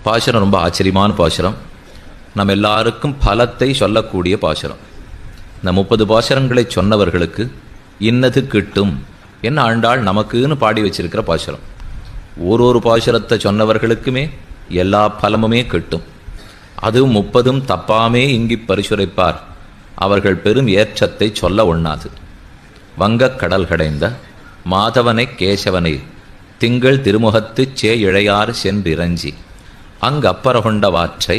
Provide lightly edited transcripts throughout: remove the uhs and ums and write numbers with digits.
பாசுரம் ரொம்ப ஆச்சரியமான பாசுரம். நம்ம எல்லாருக்கும் பலத்தை சொல்லக்கூடிய பாசுரம். இந்த 30 பாசுரங்களை சொன்னவர்களுக்கு இன்னது கிட்டும் என்ன ஆண்டாள் நமக்குன்னு பாடி வச்சிருக்கிற பாசுரம். ஒரு பாசுரத்தை சொன்னவர்களுக்குமே எல்லா பலமுமே கிட்டும். அதுவும் 30 தப்பாமே இங்கி பரிசுரைப்பார். அவர்கள் பெரும் ஏற்றத்தை சொல்ல ஒண்ணாது. வங்கக் கடல் கடைந்த மாதவனை கேசவனை திங்கள் திருமுகத்து சே இழையாறு சென்றிரஞ்சி அங்கப்பரகொண்ட வாற்றை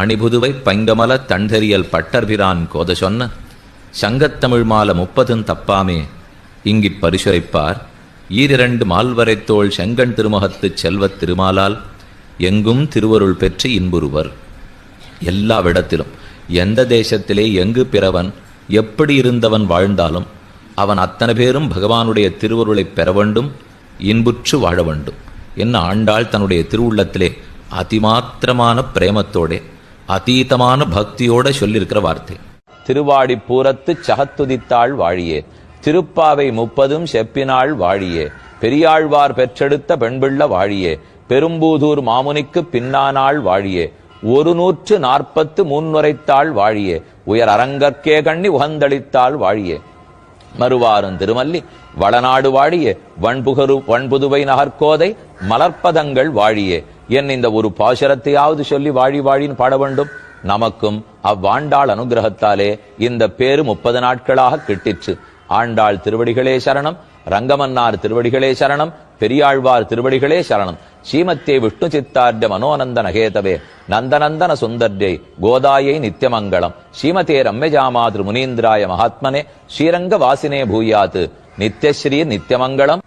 அணிபுதுவை பைங்கமல தண்டரியல் பட்டர்பிரான் கோத சொன்ன சங்கத்தமிழ் மால 30 தப்பாமே இங்கிப் பரிசுரைப்பார். ஈரிரண்டு மால்வரைத்தோள் செங்கண் திருமுகத்து செல்வத் திருமாலால் எங்கும் திருவருள் பெற்று இன்புறுவர். எல்லாவிடத்திலும் எந்த தேசத்திலே எங்கு பிறவன் எப்படி இருந்தவன் வாழ்ந்தாலும் அவன் அத்தனை பேரும் பகவானுடைய திருவருளை பெற வேண்டும், இன்புற்று வாழ வேண்டும் என்ன ஆண்டாள் தன்னுடைய திருவுள்ளத்திலே அதிமாத்திரமான பிரேமத்தோட அதீதமான பக்தியோட சொல்லியிருக்கிற வார்த்தை. திருவாடி பூரத்து சகத்துதித்தாள் வாழியே, திருப்பாவை 30 செப்பினாள் வாழியே, பெரியாழ்வார் பெற்றெடுத்த பெண்பிள்ள வாழியே, பெரும்பூதூர் மாமுனிக்கு பின்னானாள் வாழியே, 140 முன்னுரைத்தாள் வாழியே, உயர் அரங்கற்கே கண்ணி உகந்தளித்தாள் வாழியே, மறுவாரும் திருமல்லி வளநாடு வாழியே, வண்புதுவை நகர்கோதை மலர்ப்பதங்கள் வாழியே என் இந்த ஒரு பாசுரத்தையாவது சொல்லி வாழி வாழின்னு பாட வேண்டும். நமக்கும் அவ்வாண்டாள் அனுகிரகத்தாலே இந்த பேரு 30 நாட்களாக கிட்டிற்று. ஆண்டாள் திருவடிகளே சரணம், ரங்கமன்னார் திருவடிகளே சரணம், பெரியாழ்வார் திருவடிகளே சரணம். ஸ்ரீமத்தே விஷ்ணு சித்தார்ய மனோநந்த நகேதவே நந்தநந்தன சுந்தர்யை கோதாயை நித்தியமங்கலம். ஸ்ரீமதே ரம்யஜாமாதிரு முனீந்திராய மகாத்மனே ஸ்ரீரங்க வாசினே பூயாத் நித்யஸ்ரீ நித்தியமங்கலம்.